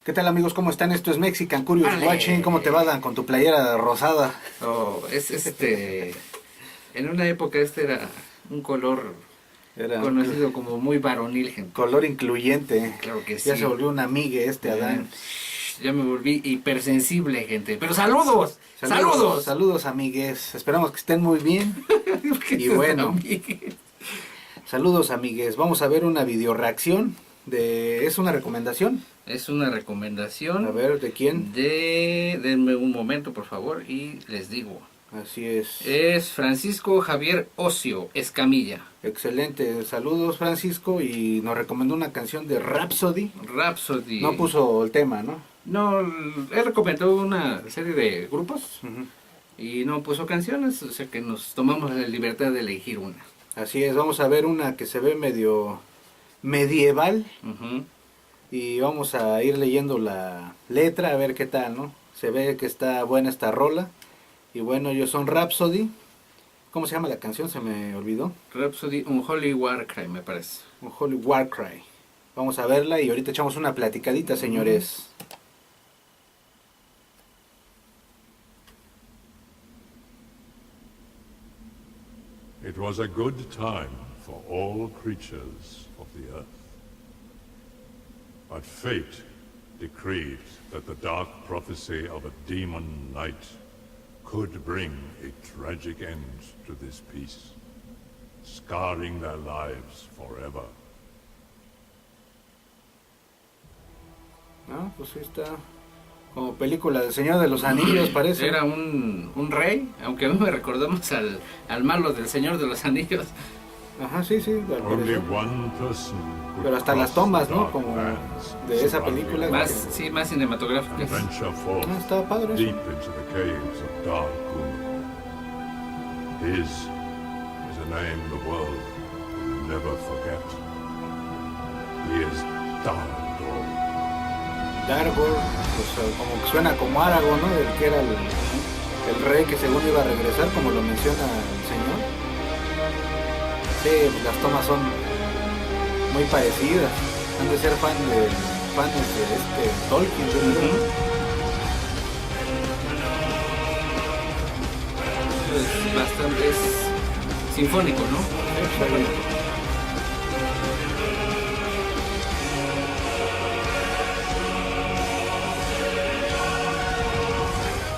¿Qué tal amigos? ¿Cómo están? Esto es Mexican Curious ¡Ale! Watching. ¿Cómo te va, Dan, con tu playera rosada? Oh, en una época era un color Era conocido como muy varonil, gente. color incluyente. Claro que sí. Ya se volvió una amiga Adán. Ya me volví hipersensible, gente. Pero saludos. Saludos, amigues. Esperamos que estén muy bien. Y bueno, amigues. saludos, amigues. Vamos a ver una video reacción. ¿Es una recomendación? Es una recomendación. A ver, ¿de quién? Denme un momento, por favor, y les digo. Así es. Es Francisco Javier Ocio Escamilla. Excelente. Saludos, Francisco. Y nos recomendó una canción de Rhapsody. Rhapsody. No puso el tema, ¿no? No, él recomendó una serie de grupos. Ujú. Y no puso canciones, o sea que nos tomamos la libertad de elegir una. Así es. Vamos a ver una que se ve medio medieval. Ujú. Y vamos a ir leyendo la letra a ver qué tal, ¿no? Se ve que está buena esta rola. Y bueno, ellos son Rhapsody. ¿Cómo se llama la canción? Se me olvidó. Rhapsody, un Holy War Cry, me parece. Un Holy War Cry. Vamos a verla y ahorita echamos una platicadita, señores. It was a good time for all creatures of the earth. But fate decreed that the dark prophecy of a demon knight could bring a tragic end to this peace, scarring their lives forever. Ah, pues ahí está. Como película del Señor de los Anillos, parece. Era un rey, aunque a mí me recordó más al malo del Señor de los Anillos. Ajá, sí, al Only parecer. one person could Pero hasta cross las tomas, the ¿no? dark Como lands de esa surrounding película. Más cinematográficas. and venture forth Ah, estaba padre deep eso. into the caves of Dark Gun. His is a name the world will never forget. He is Dargor. Dargor, pues como que suena como Aragorn, ¿no? Del que era el rey que según iba a regresar, como lo menciona el señor. Sí, pues las tomas son muy parecidas. Han de ser fans de Tolkien, yo creo. Es bastante sinfónico, ¿no?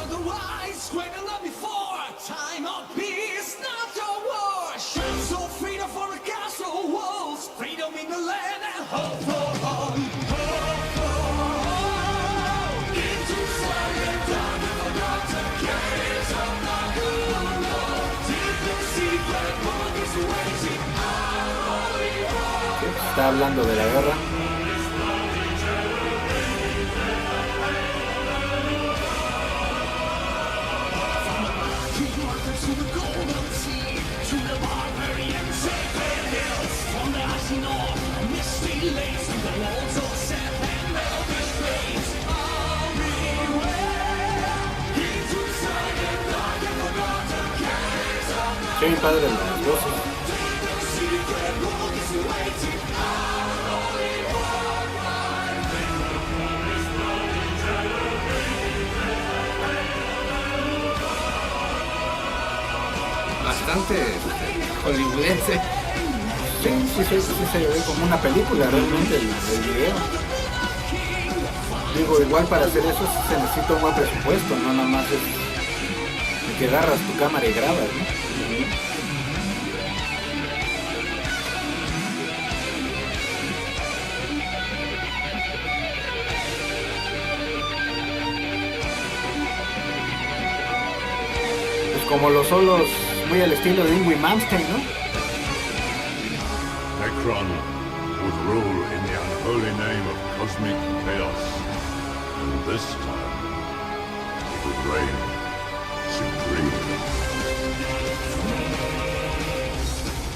Otherwise, greater than before. Time of peace, not your war. Shine so freedom for the castle walls. Freedom in the land and hope for all. Hope for all. Into silent dark, forgotten caves of the good Lord. Deep in secret, one is waiting. Our holy war. Sí, pues, está hablando de la guerra. To the golden sea, to the barbarian sacred hills, from the icy north, misty lakes, and the walls of sand and elvish plains. I'll beware, into silent dark and forgotten caves of the Sí, padre, las voces. secret world is waiting. Our holy war. Bastante hollywoodense. Sí, se ve como una película realmente el video. Digo, igual para hacer eso sí se necesita un buen presupuesto, no nada más es que agarras tu cámara y grabas, ¿no? Pues como los solos muy al estilo de Yngwie Malmsteen, ¿no? Necron would rule in the unholy name of cosmic chaos. And this time, he would reign supreme.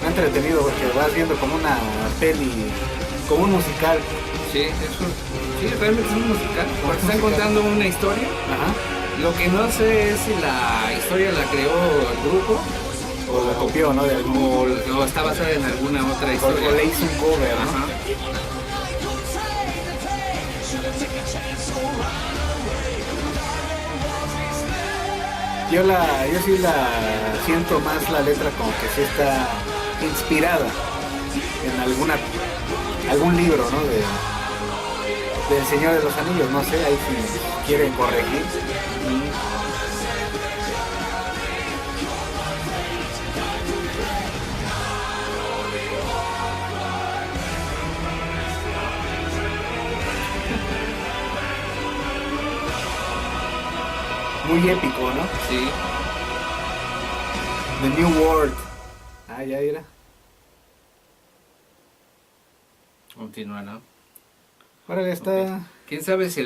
Me ha entretenido porque vas viendo como una peli, como un musical. Sí, realmente es un musical. Porque están contando una historia. Ajá. Lo que no sé es si la historia la creó el grupo O la copió, ¿no? De algún... o está basada en alguna otra o historia. le hizo un cover, ¿no? Ajá. Take a chance Yo sí la siento más la letra como que sí está inspirada en algún libro, ¿no? Del Señor de los Anillos, no sé, ahí si quieren corregir. Muy épico, ¿no? Sí. The New World. Ah, ya era. Continúa, ¿no? Órale, está. Quién sabe si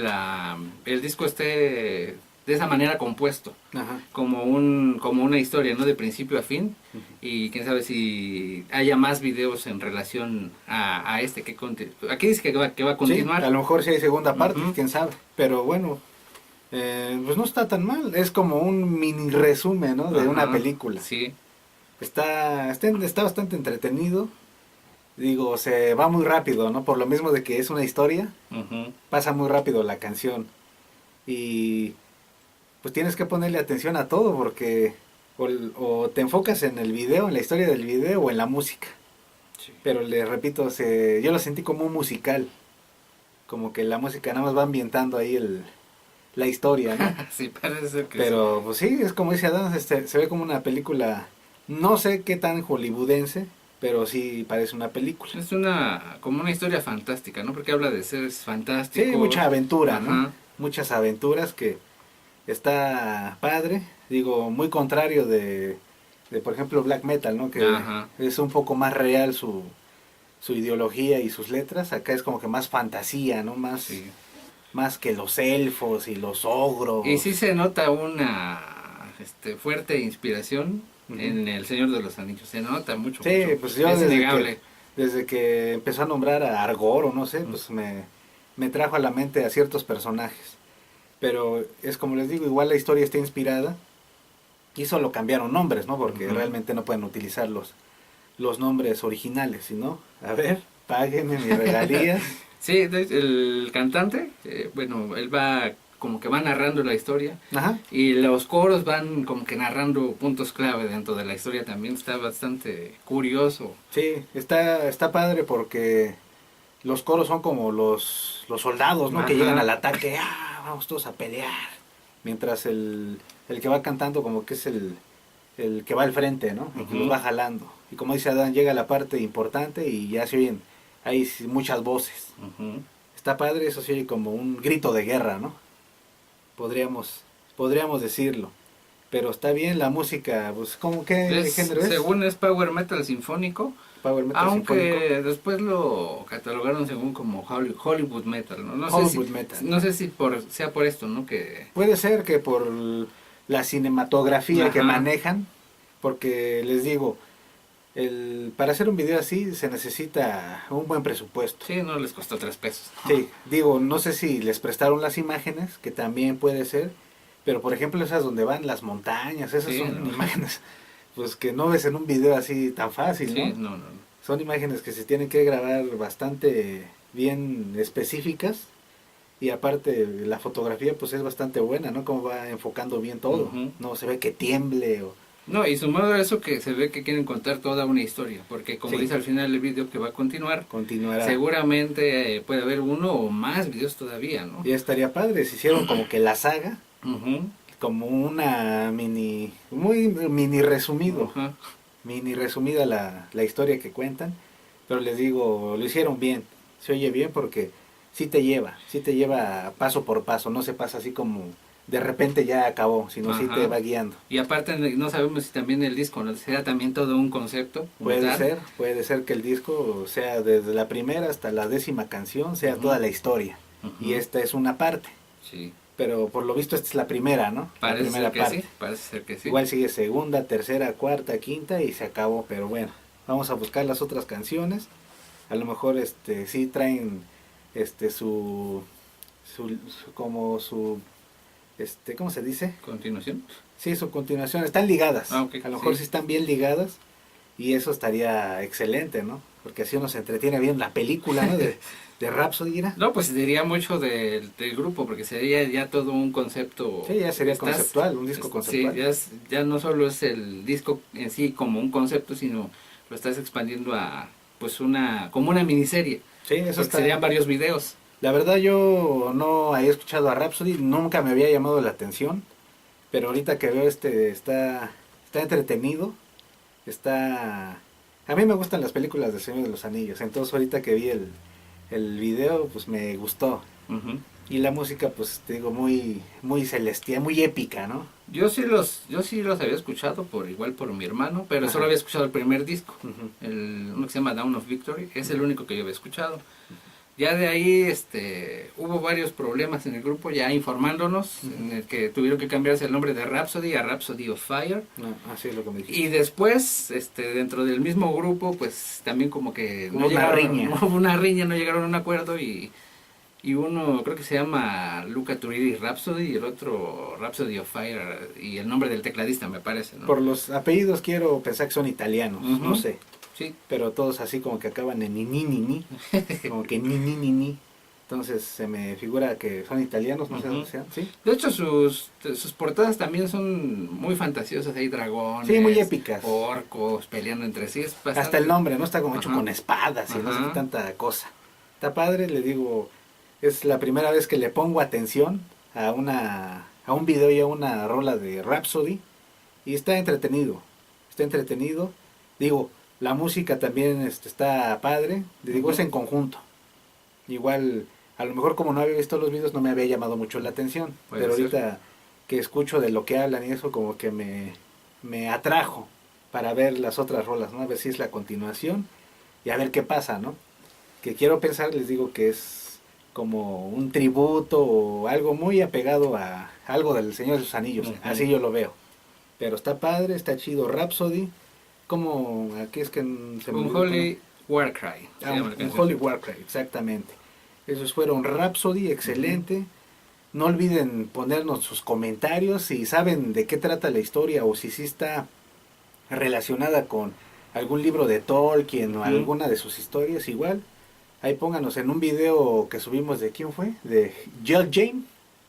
el disco esté de esa manera compuesto, Ajá. como una historia, ¿no? De principio a fin. Y quién sabe si haya más videos en relación a este que aquí dice que va a continuar. Sí, a lo mejor si hay segunda parte, Ujú. quién sabe. Pero bueno, pues no está tan mal. Es como un mini resumen, ¿no? De una Ajá, película. Sí. Está bastante entretenido. Digo, se va muy rápido, ¿no? Por lo mismo de que es una historia, Ujú. pasa muy rápido la canción. Y pues tienes que ponerle atención a todo porque o te enfocas en el video, en la historia del video o en la música. Sí. Pero les repito, yo lo sentí como un musical. Como que la música nada más va ambientando ahí la historia, ¿no? Sí, parece ser que Pero pues sí, es como dice Adán, se ve como una película, no sé qué tan hollywoodense, pero sí parece una película. sí. Es como una historia fantástica, ¿no? Porque habla de seres fantásticos. Sí, mucha aventura, ¿no? Ajá. Muchas aventuras que está padre. Digo, muy contrario de por ejemplo, Black Metal, ¿no? Que Ajá. es un poco más real su ideología y sus letras. Acá es como que más fantasía, ¿no? Sí. Más que los elfos y los ogros. Y sí se nota una fuerte inspiración Ujú. en El Señor de los Anillos. Se nota mucho. Sí, mucho. pues yo es desde innegable. desde que empezó a nombrar a Argor o no sé, pues me trajo a la mente a ciertos personajes. Pero es como les digo, igual la historia está inspirada y solo cambiaron nombres, ¿no? Porque Ujú. realmente no pueden utilizar los nombres originales, sino, a ver, páguenme mis regalías. Sí, el cantante, bueno, él va como que va narrando la historia Ajá. y los coros van como que narrando puntos clave dentro de la historia también. Está bastante curioso. Sí, está padre porque los coros son como los soldados, ¿no? Que Ajá. llegan al ataque, vamos todos a pelear. Mientras el que va cantando como que es el que va al frente, ¿no? El que Ujú. los va jalando. Y como dice Adán, llega la parte importante y ya se oyen, hay muchas voces. Ujú. Está padre, eso se oye como un grito de guerra, ¿no? Podríamos decirlo. Pero está bien la música, pues, ¿cómo qué género es? Según es power metal sinfónico, Power metal aunque sinfónico. después lo catalogaron según como Hollywood metal, ¿no? Hollywood metal. No sé si sea por esto, ¿no? Que Puede ser que por la cinematografía que Ajá. manejan, porque les digo, para hacer un video así se necesita un buen presupuesto. sí, no les costó 3 pesos. Sí, digo, no sé si les prestaron las imágenes, que también puede ser, pero por ejemplo esas donde van las montañas, esas Sí, son no. imágenes pues que no ves en un video así tan fácil, Sí, ¿no? no. Son imágenes que se tienen que grabar bastante bien específicas y aparte la fotografía pues es bastante buena, ¿no? Como va enfocando bien todo, Ujú. no se ve que tiemble o... No, y sumado a eso que se ve que quieren contar toda una historia, porque como Sí. dice al final el video que va a continuar, continuará. seguramente puede haber uno o más videos todavía, ¿no? Y estaría padre si hicieron como que la saga, Ujú. como una muy mini resumido. Ajá. Mini resumida la historia que cuentan, pero les digo, lo hicieron bien, se oye bien porque sí te lleva paso por paso, no se pasa así como de repente ya acabó, sino sí Ajá. te va guiando. Y aparte no sabemos si también el disco, ¿no? Será también todo un concepto. como Puede tal. ser que el disco sea desde la primera hasta la 10ª canción, sea Ujú. toda la historia, Ujú. y esta es una parte, Sí, pero por lo visto esta es la primera, ¿no? La parece primera ser que parte. sí, parece ser que sí. Igual sigue segunda, tercera, cuarta, quinta y se acabó, pero bueno, vamos a buscar las otras canciones. A lo mejor sí traen como su ¿cómo se dice? Continuación. Sí, su continuación, están ligadas. Ah, ok, A lo mejor sí. sí están bien ligadas y eso estaría excelente, ¿no? porque así uno se entretiene bien la película, ¿no? De Rhapsody, ¿era? No, pues diría mucho del grupo, porque sería ya todo un concepto. Sí, ya sería conceptual, un disco conceptual. Sí, ya no solo es el disco en sí como un concepto, sino lo estás expandiendo a pues como una miniserie. Sí, eso Porque está. serían varios videos. La verdad yo no había escuchado a Rhapsody, nunca me había llamado la atención, pero ahorita que veo está entretenido, a mí me gustan las películas de Señor de los Anillos, entonces ahorita que vi el video pues me gustó. Ujú. Y la música pues te digo muy celestial, muy épica, ¿no? Yo sí los había escuchado igual por mi hermano, pero Ajá. solo había escuchado el primer disco, Ujú. uno que se llama Dawn of Victory, es el único que yo había escuchado. Ya de ahí hubo varios problemas en el grupo, ya informándonos, en el que tuvieron que cambiarse el nombre de Rhapsody a Rhapsody of Fire. No, así es lo que me dijiste. Y después, dentro del mismo grupo, pues también como que Hubo una riña. no hubo una riña, no llegaron a un acuerdo y uno creo que se llama Luca Turini Rhapsody y el otro Rhapsody of Fire y el nombre del tecladista me parece, ¿no? Por los apellidos quiero pensar que son italianos, Ujú. no sé, Sí, pero todos así como que acaban en ni, como que ni. Entonces se me figura que son italianos, no sé Ujú. dónde sean, ¿sí? de hecho sus portadas también son muy fantasiosas, hay dragones, Sí, muy épicas. orcos peleando entre sí, es bastante... Hasta el nombre, ¿no? Está como hecho Ajá. con espadas y no sé Ajá. qué tanta cosa. Está padre, le digo, es la primera vez que le pongo atención a un video y a una rola de Rhapsody y está entretenido. Digo, la música también está padre, le digo, Ujú. es en conjunto. Igual, a lo mejor como no había visto los videos no me había llamado mucho la atención, Puede pero ser. ahorita que escucho de lo que hablan y eso como que me atrajo para ver las otras rolas, ¿no? A ver si es la continuación y a ver qué pasa, ¿no? Que quiero pensar, les digo que es como un tributo o algo muy apegado a algo del Señor de sus Anillos, Ujú. así yo lo veo. Pero está padre, está chido Rhapsody, como aquí es que se me Un olvidó Holy Warcry. se Ah, llama la un canción. Holy Warcry, exactamente. Esos fueron Rhapsody, excelente. No olviden ponernos sus comentarios si saben de qué trata la historia o si sí está relacionada con algún libro de Tolkien o Ujú. alguna de sus historias igual. Ahí pónganos en un video que subimos de quién fue, de Helheim,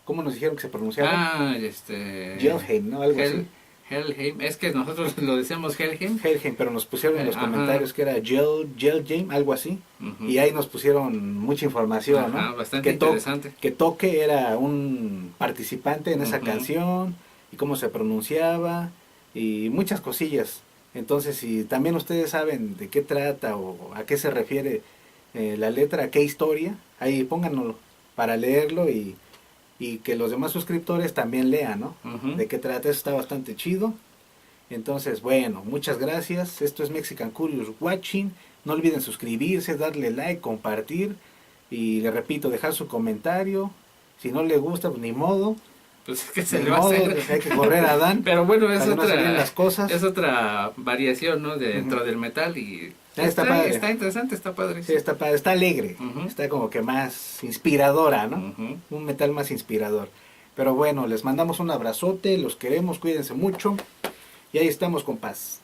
¿cómo nos dijeron que se pronunciaba? Ah, Helheim, ¿no? Algo así. Helheim, es que nosotros lo decíamos Helheim. Helheim, pero nos pusieron en los Ajá. comentarios que era Helheim, algo así. Ujú. Y ahí nos pusieron mucha información, Ajá, ¿no? bastante interesante. Que Toque era un participante en esa Ujú. canción y cómo se pronunciaba y muchas cosillas. Entonces, si también ustedes saben de qué trata o a qué se refiere la letra, a qué historia, ahí pónganlo para leerlo y que los demás suscriptores también lean, ¿no? Ujú. De qué trata, eso está bastante chido. Entonces, bueno, muchas gracias. Esto es Mexican Curious Watching. No olviden suscribirse, darle like, compartir. Y le repito, dejar su comentario. Si no le gusta, pues ni modo. Pues es que se Ni le va a modo, hacer. pues hay que correr a Dan. Pero bueno, es para que no se den las cosas. es otra variación, ¿no? Dentro Ujú. del metal y Está padre. está interesante, está padre. Sí, está padre, está alegre. Ujú. Está como que más inspiradora, ¿no? Ujú. Un metal más inspirador. Pero bueno, les mandamos un abrazote, los queremos, cuídense mucho. Y ahí estamos con paz.